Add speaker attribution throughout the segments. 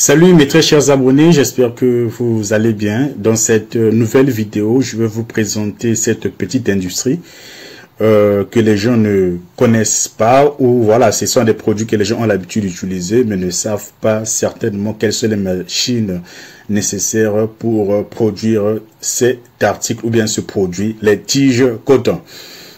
Speaker 1: Salut mes très chers abonnés, j'espère que vous allez bien. Dans cette nouvelle vidéo, je vais vous présenter cette petite industrie que les gens ne connaissent pas, ou voilà, ce sont des produits que les gens ont l'habitude d'utiliser mais ne savent pas certainement quelles sont les machines nécessaires pour produire cet article ou bien ce produit, les tiges coton.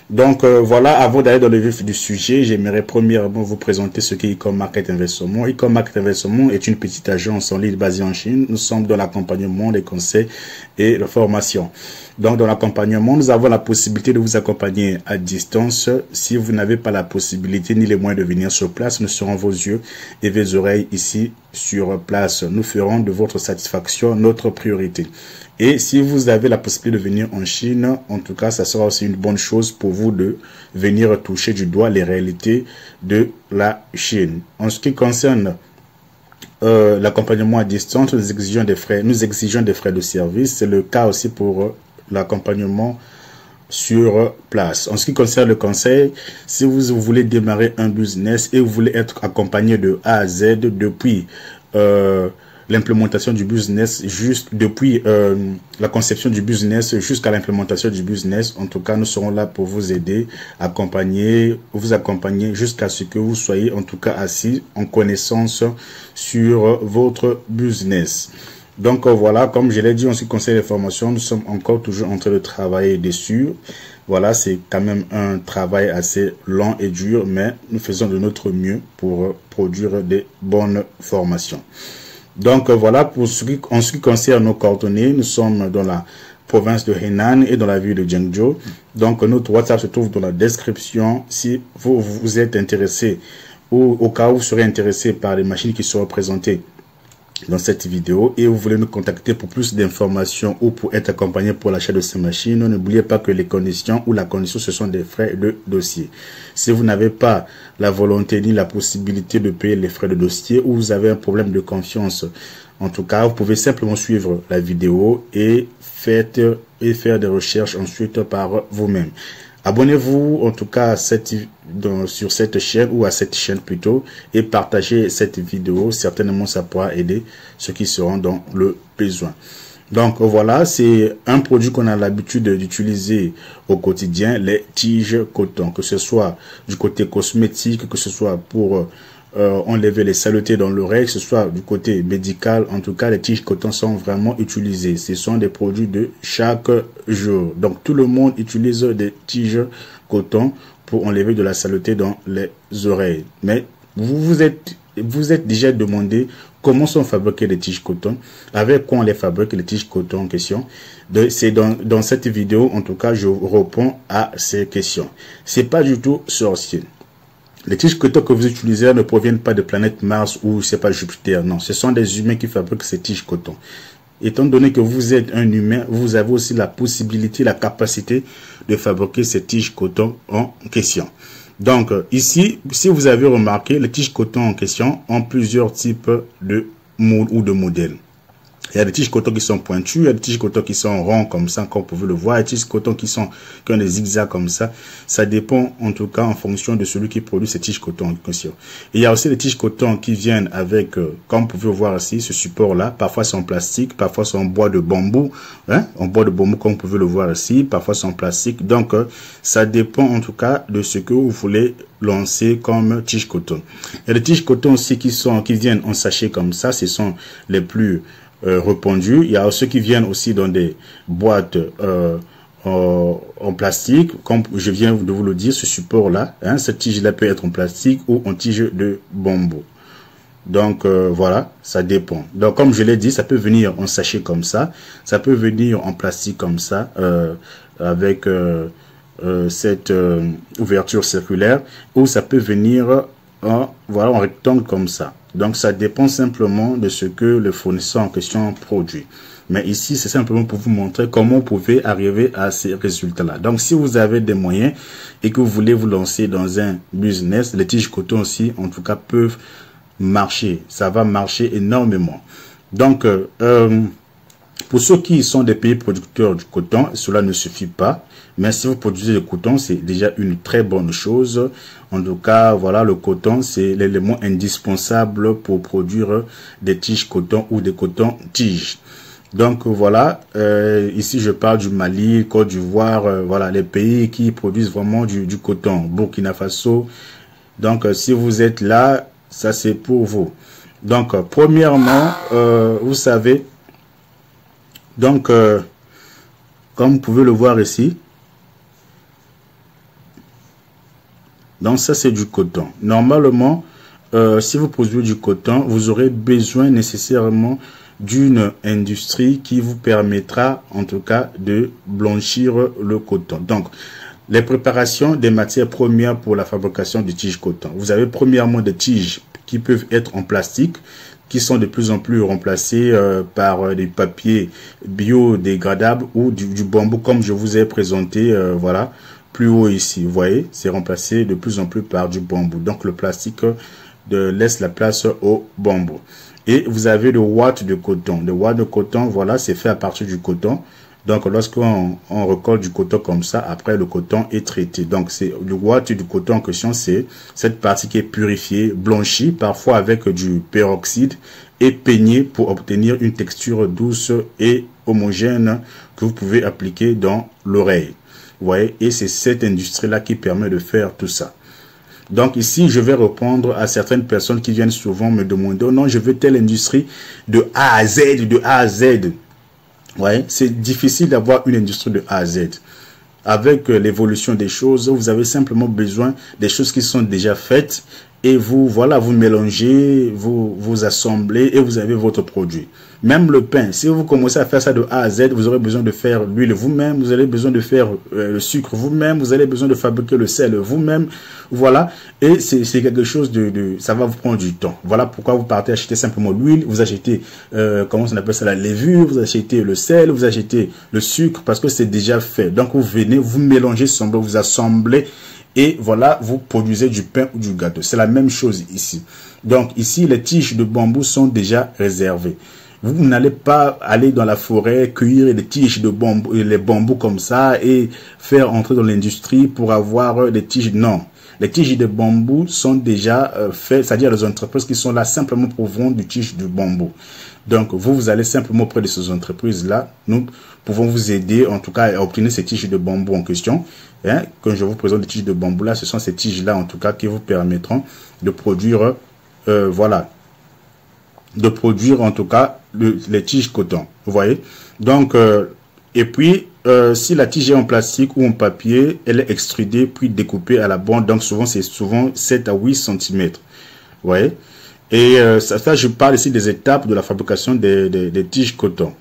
Speaker 1: Donc voilà, avant d'aller dans le vif du sujet, j'aimerais premièrement vous présenter ce qu'est Ecom Market Investment. Ecom Market Investment est une petite agence en ligne basée en Chine. Nous sommes dans l'accompagnement, les conseils et la formation. Donc dans l'accompagnement, nous avons la possibilité de vous accompagner à distance. Si vous n'avez pas la possibilité ni les moyens de venir sur place, nous serons vos yeux et vos oreilles ici sur place. Nous ferons de votre satisfaction notre priorité. Et si vous avez la possibilité de venir en Chine, en tout cas, ça sera aussi une bonne chose pour vous de venir toucher du doigt les réalités de la Chine. En ce qui concerne l'accompagnement à distance, nous exigeons des frais de service. C'est le cas aussi pour l'accompagnement sur place. En ce qui concerne le conseil, si vous voulez démarrer un business et vous voulez être accompagné de A à Z depuis l'implémentation du business, juste depuis la conception du business jusqu'à l'implémentation du business, en tout cas, nous serons là pour vous aider, vous accompagner jusqu'à ce que vous soyez en tout cas assis en connaissance sur votre business. Donc voilà, comme je l'ai dit, en ce qui concerne les formations, nous sommes encore toujours en train de travailler dessus. Voilà, c'est quand même un travail assez long et dur, mais nous faisons de notre mieux pour produire des bonnes formations. Donc voilà, en ce qui concerne nos coordonnées, nous sommes dans la province de Henan et dans la ville de Zhengzhou. Donc notre WhatsApp se trouve dans la description. Si vous êtes intéressé ou au cas où vous serez intéressé par les machines qui seront présentées dans cette vidéo et vous voulez nous contacter pour plus d'informations ou pour être accompagné pour l'achat de ces machines, n'oubliez pas que les conditions ou la condition, ce sont des frais de dossier. Si vous n'avez pas la volonté ni la possibilité de payer les frais de dossier ou vous avez un problème de confiance, en tout cas, vous pouvez simplement suivre la vidéo et faire des recherches ensuite par vous-même. Abonnez-vous en tout cas sur cette chaîne ou à cette chaîne plutôt et partagez cette vidéo. Certainement ça pourra aider ceux qui seront dans le besoin. Donc voilà, c'est un produit qu'on a l'habitude d'utiliser au quotidien, les tiges coton, que ce soit du côté cosmétique, que ce soit pour enlever les saletés dans l'oreille, que ce soit du côté médical. En tout cas, les tiges coton sont vraiment utilisées. Ce sont des produits de chaque jour. Donc tout le monde utilise des tiges coton pour enlever de la saleté dans les oreilles. Mais vous êtes déjà demandé comment sont fabriquées les tiges coton, avec quoi on les fabrique, les tiges coton en question. C'est dans cette vidéo, en tout cas, je réponds à ces questions. C'est pas du tout sorcier. Les tiges coton que vous utilisez ne proviennent pas de planète Mars ou c'est pas Jupiter, non. Ce sont des humains qui fabriquent ces tiges coton. Étant donné que vous êtes un humain, vous avez aussi la possibilité, la capacité de fabriquer ces tiges coton en question. Donc ici, si vous avez remarqué, les tiges coton en question ont plusieurs types de moules ou de modèles. Il y a des tiges coton qui sont pointues, il y a des tiges coton qui sont ronds comme ça, comme vous pouvez le voir, il y a des tiges coton qui ont des zigzags comme ça. Ça dépend en tout cas en fonction de celui qui produit ces tiges coton en question. Et il y a aussi des tiges coton qui viennent avec, comme vous pouvez voir ici, ce support-là. Parfois c'est en plastique, parfois c'est en bois de bambou, en bois de bambou comme vous pouvez le voir ici, parfois c'est en plastique. Donc ça dépend en tout cas de ce que vous voulez lancer comme tige coton. Il y a des tiges coton aussi qui viennent en sachet comme ça, ce sont les plus répandus. Il y a ceux qui viennent aussi dans des boîtes en plastique, comme je viens de vous le dire, ce support-là, cette tige-là peut être en plastique ou en tige de bambou. Donc voilà, ça dépend. Donc comme je l'ai dit, ça peut venir en sachet comme ça peut venir en plastique comme ça, avec cette ouverture circulaire, ou ça peut venir en rectangle comme ça. Donc ça dépend simplement de ce que le fournisseur en question produit. Mais ici, c'est simplement pour vous montrer comment vous pouvez arriver à ces résultats-là. Donc si vous avez des moyens et que vous voulez vous lancer dans un business, les tiges coton aussi, en tout cas, peuvent marcher. Ça va marcher énormément. Donc, Pour ceux qui sont des pays producteurs du coton, cela ne suffit pas. Mais si vous produisez du coton, c'est déjà une très bonne chose. En tout cas, voilà, le coton, c'est l'élément indispensable pour produire des tiges coton ou des cotons-tiges. Donc voilà, ici je parle du Mali, Côte d'Ivoire, voilà, les pays qui produisent vraiment du coton. Burkina Faso. Donc si vous êtes là, ça c'est pour vous. Donc premièrement, vous savez, donc comme vous pouvez le voir ici, donc ça c'est du coton. Normalement, si vous produisez du coton, vous aurez besoin nécessairement d'une industrie qui vous permettra en tout cas de blanchir le coton. Donc, les préparations des matières premières pour la fabrication du tige coton. Vous avez premièrement des tiges qui peuvent être en plastique, qui sont de plus en plus remplacées par des papiers biodégradables ou du bambou comme je vous ai présenté, voilà, plus haut ici. Vous voyez, c'est remplacé de plus en plus par du bambou. Donc, le plastique laisse la place au bambou. Et vous avez le watt de coton. Le watt de coton, voilà, c'est fait à partir du coton. Donc, lorsqu'on récolte du coton comme ça, après le coton est traité. Donc, c'est le watt du coton en question, c'est cette partie qui est purifiée, blanchie, parfois avec du peroxyde et peignée pour obtenir une texture douce et homogène que vous pouvez appliquer dans l'oreille. Vous voyez, et c'est cette industrie-là qui permet de faire tout ça. Donc ici, je vais répondre à certaines personnes qui viennent souvent me demander, oh non, je veux telle industrie de A à Z, de A à Z. Ouais, c'est difficile d'avoir une industrie de A à Z. Avec l'évolution des choses, vous avez simplement besoin des choses qui sont déjà faites et vous, voilà, vous mélangez, vous assemblez et vous avez votre produit. Même le pain, si vous commencez à faire ça de A à Z, vous aurez besoin de faire l'huile vous-même, vous avez besoin de faire le sucre vous-même, vous avez besoin de fabriquer le sel vous-même, voilà. Et c'est quelque chose ça va vous prendre du temps. Voilà pourquoi vous partez acheter simplement l'huile, vous achetez, comment on appelle ça, la levure, vous achetez le sel, vous achetez le sucre, parce que c'est déjà fait. Donc vous venez, vous mélangez ensemble, vous assemblez, et voilà, vous produisez du pain ou du gâteau. C'est la même chose ici. Donc ici, les tiges de bambou sont déjà réservées. Vous n'allez pas aller dans la forêt, cueillir des tiges de bambou, les bambous comme ça et faire entrer dans l'industrie pour avoir des tiges. Non. Les tiges de bambou sont déjà faites, c'est-à-dire les entreprises qui sont là simplement pour vendre du tige de bambou. Donc, vous allez simplement auprès de ces entreprises-là. Nous pouvons vous aider, en tout cas, à obtenir ces tiges de bambou en question. Hein, quand je vous présente les tiges de bambou là, ce sont ces tiges-là, en tout cas, qui vous permettront de produire, voilà, de produire en tout cas les tiges coton. Vous voyez. Donc, et puis, si la tige est en plastique ou en papier, elle est extrudée puis découpée à la bande. Donc, c'est souvent 7 à 8 cm. Vous voyez. Et ça, je parle ici des étapes de la fabrication des tiges coton.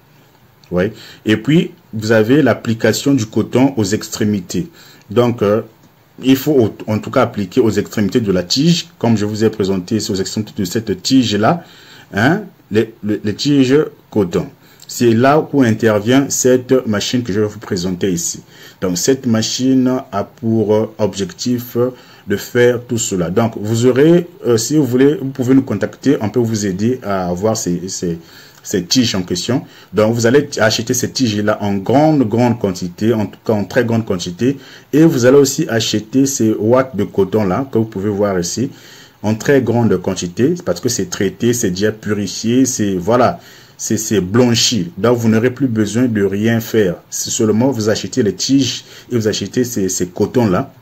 Speaker 1: Vous voyez. Et puis, vous avez l'application du coton aux extrémités. Donc, il faut en tout cas appliquer aux extrémités de la tige, comme je vous ai présenté, aux extrémités de cette tige-là, hein, les tiges coton. C'est là où intervient cette machine que je vais vous présenter ici. Donc, cette machine a pour objectif de faire tout cela. Donc, vous aurez, si vous voulez, vous pouvez nous contacter, on peut vous aider à avoir ces tiges en question. Donc, vous allez acheter ces tiges-là en grande quantité, en tout cas en très grande quantité. Et vous allez aussi acheter ces watts de coton-là, que vous pouvez voir ici, en très grande quantité, parce que c'est traité, c'est déjà purifié, c'est, voilà, c'est blanchi. Donc, vous n'aurez plus besoin de rien faire. C'est seulement vous achetez les tiges et vous achetez ces cotons-là.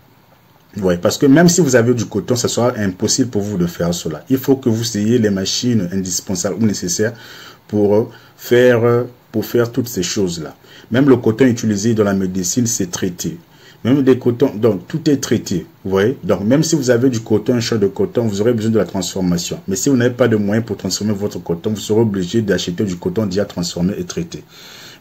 Speaker 1: Ouais, parce que même si vous avez du coton, ce sera impossible pour vous de faire cela. Il faut que vous ayez les machines indispensables ou nécessaires pour faire toutes ces choses-là. Même le coton utilisé dans la médecine, c'est traité. Même des cotons, donc tout est traité, vous voyez. Donc même si vous avez du coton, un champ de coton, vous aurez besoin de la transformation. Mais si vous n'avez pas de moyens pour transformer votre coton, vous serez obligé d'acheter du coton déjà transformé et traité.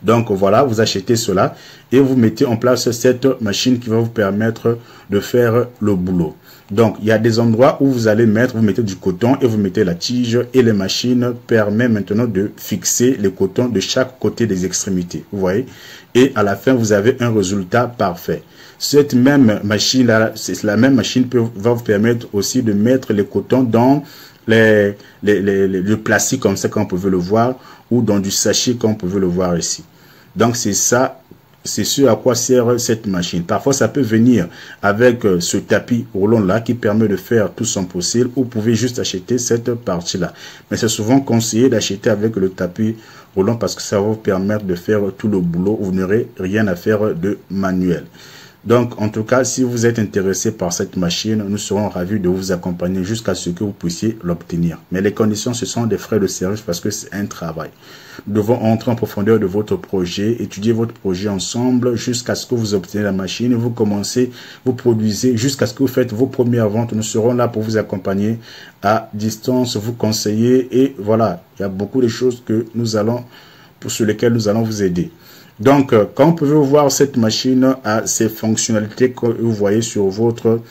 Speaker 1: Donc voilà, vous achetez cela et vous mettez en place cette machine qui va vous permettre de faire le boulot. Donc il y a des endroits où vous allez vous mettez du coton et vous mettez la tige et les machines permettent maintenant de fixer le coton de chaque côté des extrémités. Vous voyez. Et à la fin, vous avez un résultat parfait. Cette même machine, la même machine va vous permettre aussi de mettre les cotons dans le plastique comme ça, comme vous pouvez le voir, ou dans du sachet, comme vous pouvez le voir ici. Donc, c'est ça. C'est ce à quoi sert cette machine. Parfois, ça peut venir avec ce tapis roulant-là qui permet de faire tout son possible. Vous pouvez juste acheter cette partie-là. Mais c'est souvent conseillé d'acheter avec le tapis roulant parce que ça va vous permettre de faire tout le boulot. Vous n'aurez rien à faire de manuel. Donc, en tout cas, si vous êtes intéressé par cette machine, nous serons ravis de vous accompagner jusqu'à ce que vous puissiez l'obtenir. Mais les conditions, ce sont des frais de service parce que c'est un travail. Nous devons entrer en profondeur de votre projet, étudier votre projet ensemble jusqu'à ce que vous obteniez la machine. Vous commencez, vous produisez jusqu'à ce que vous faites vos premières ventes. Nous serons là pour vous accompagner à distance, vous conseiller et voilà, il y a beaucoup de choses que sur lesquelles nous allons vous aider. Donc, quand vous pouvez voir, cette machine a ces fonctionnalités que vous voyez sur votre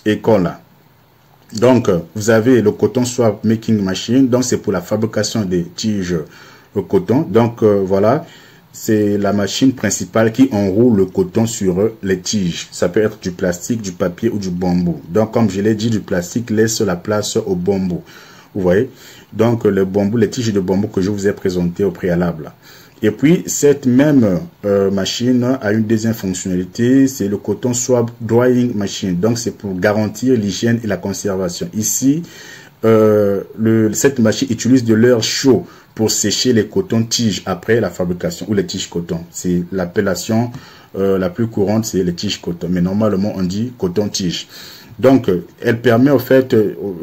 Speaker 1: écran là. Donc, vous avez le coton swap making machine. Donc, c'est pour la fabrication des tiges au coton. Donc, voilà, c'est la machine principale qui enroule le coton sur les tiges. Ça peut être du plastique, du papier ou du bambou. Donc, comme je l'ai dit, du plastique laisse la place au bambou. Vous voyez? Donc, le bambou, les tiges de bambou que je vous ai présentées au préalable. Et puis, cette même machine a une deuxième fonctionnalité, c'est le coton swab drying machine. Donc, c'est pour garantir l'hygiène et la conservation. Ici, cette machine utilise de l'air chaud pour sécher les cotons-tiges après la fabrication ou les tiges coton. C'est l'appellation la plus courante, c'est les tiges coton. Mais normalement, on dit coton-tige. Donc, elle permet, au fait,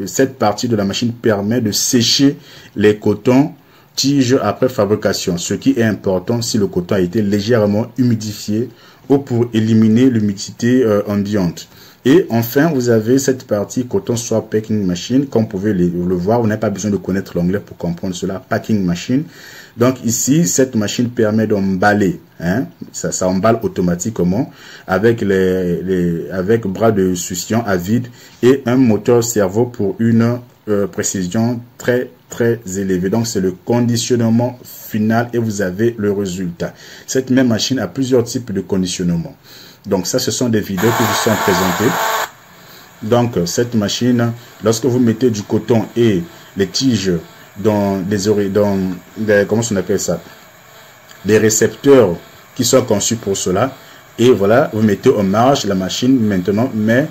Speaker 1: cette partie de la machine permet de sécher les cotons tige après fabrication, ce qui est important si le coton a été légèrement humidifié ou pour éliminer l'humidité ambiante. Et enfin, vous avez cette partie coton swap packing machine. Comme vous pouvez le voir, vous n'avez pas besoin de connaître l'anglais pour comprendre cela. Packing machine. Donc ici, cette machine permet d'emballer. Hein, ça emballe automatiquement avec avec bras de succion à vide et un moteur servo pour une précision très élevée. Donc c'est le conditionnement final et vous avez le résultat. Cette même machine a plusieurs types de conditionnement. Donc ça, ce sont des vidéos qui vous sont présentées. Donc cette machine, lorsque vous mettez du coton et les tiges dans comment on appelle ça, des récepteurs qui sont conçus pour cela, et voilà, vous mettez en marche, la machine maintenant met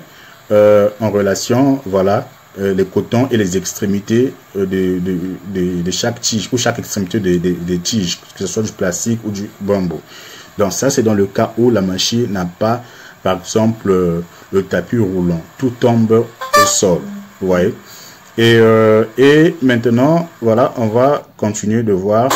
Speaker 1: en relation, voilà, les cotons et les extrémités de chaque tige ou chaque extrémité des tiges, que ce soit du plastique ou du bambou. Donc ça, c'est dans le cas où la machine n'a pas, par exemple, le tapis roulant. Tout tombe au sol. Vous voyez. Et maintenant, voilà, on va continuer de voir.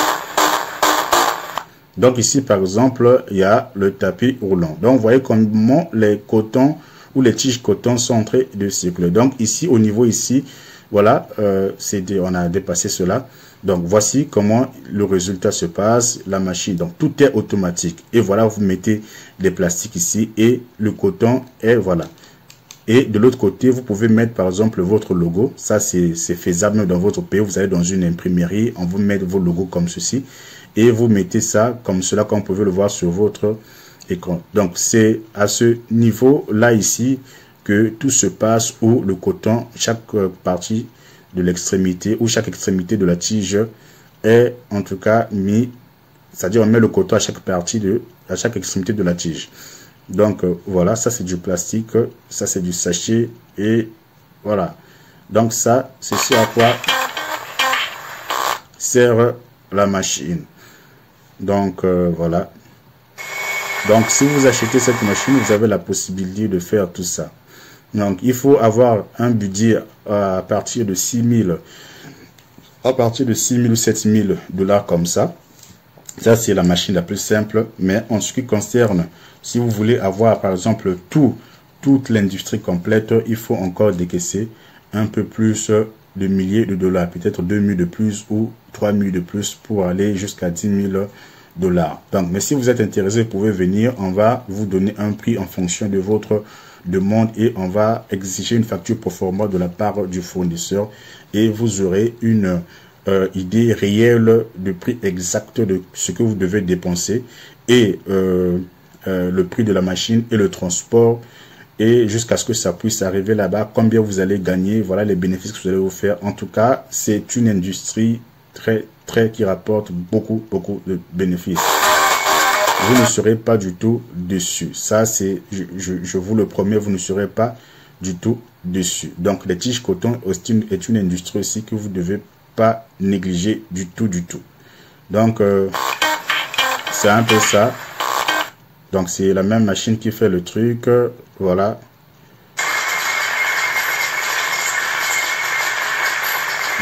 Speaker 1: Donc ici, par exemple, il y a le tapis roulant. Donc, vous voyez comment les cotons ou les tiges coton sont en train de circuler. Donc ici, au niveau ici, voilà, on a dépassé cela. Donc voici comment le résultat se passe, la machine. Donc tout est automatique. Et voilà, vous mettez des plastiques ici et le coton est voilà. Et de l'autre côté, vous pouvez mettre par exemple votre logo. Ça, c'est faisable dans votre pays. Vous allez dans une imprimerie, on vous met vos logos comme ceci. Et vous mettez ça comme cela, comme vous pouvez le voir sur votre écran. Donc c'est à ce niveau-là ici que tout se passe où le coton, chaque partie de l'extrémité ou chaque extrémité de la tige est en tout cas mis, c'est-à-dire on met le coton à chaque partie à chaque extrémité de la tige. Donc voilà, ça c'est du plastique, ça c'est du sachet et voilà. Donc ça, c'est ce à quoi sert la machine. Donc voilà. Donc si vous achetez cette machine, vous avez la possibilité de faire tout ça. Donc, il faut avoir un budget à partir de 6 000 ou 7 000 $ comme ça. Ça, c'est la machine la plus simple. Mais en ce qui concerne, si vous voulez avoir, par exemple, toute l'industrie complète, il faut encore décaisser un peu plus de milliers de dollars. Peut-être 2 000 de plus ou 3 000 de plus pour aller jusqu'à 10 000 $. Donc, mais si vous êtes intéressé, vous pouvez venir. On va vous donner un prix en fonction de votre demande et on va exiger une facture pro forma de la part du fournisseur et vous aurez une idée réelle du prix exact de ce que vous devez dépenser et le prix de la machine et le transport et jusqu'à ce que ça puisse arriver là-bas, combien vous allez gagner, voilà les bénéfices que vous allez vous faire. En tout cas, c'est une industrie qui rapporte beaucoup de bénéfices. Vous ne serez pas du tout dessus. Ça, c'est, je vous le promets, vous ne serez pas du tout dessus. Donc, les tiges coton est une industrie aussi que vous ne devez pas négliger du tout. Donc, c'est un peu ça. Donc, c'est la même machine qui fait le truc. Voilà.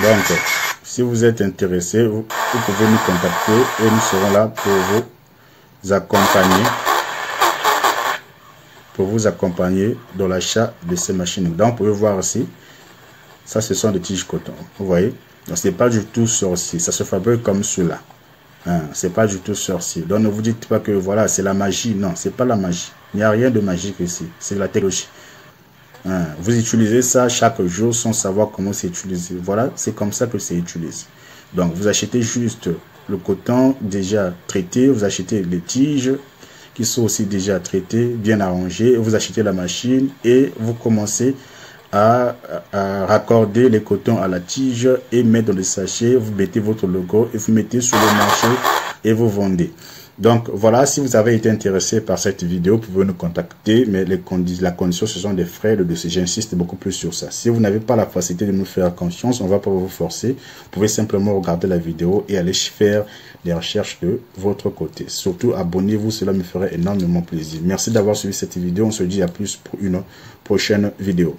Speaker 1: Donc, si vous êtes intéressé, vous pouvez nous contacter et nous serons là pour vous accompagner dans l'achat de ces machines. Donc, vous pouvez voir ici, ça, ce sont des tiges coton. Vous voyez? Donc, c'est pas du tout sorcier. Ça se fabrique comme cela. Hein, c'est pas du tout sorcier. Donc, ne vous dites pas que voilà, c'est la magie. Non, c'est pas la magie. Il n'y a rien de magique ici. C'est la technologie. Hein, vous utilisez ça chaque jour sans savoir comment c'est utilisé. Voilà, c'est comme ça que c'est utilisé. Donc, vous achetez juste le coton déjà traité, vous achetez les tiges qui sont aussi déjà traitées, bien arrangées, vous achetez la machine et vous commencez à raccorder les cotons à la tige et mettre dans le sachet, vous mettez votre logo et vous mettez sur le marché et vous vendez. Donc voilà, si vous avez été intéressé par cette vidéo, vous pouvez nous contacter, mais la condition, ce sont des frais de dossier. J'insiste beaucoup plus sur ça. Si vous n'avez pas la facilité de nous faire confiance, on ne va pas vous forcer. Vous pouvez simplement regarder la vidéo et aller faire des recherches de votre côté. Surtout, abonnez-vous, cela me ferait énormément plaisir. Merci d'avoir suivi cette vidéo. On se dit à plus pour une prochaine vidéo.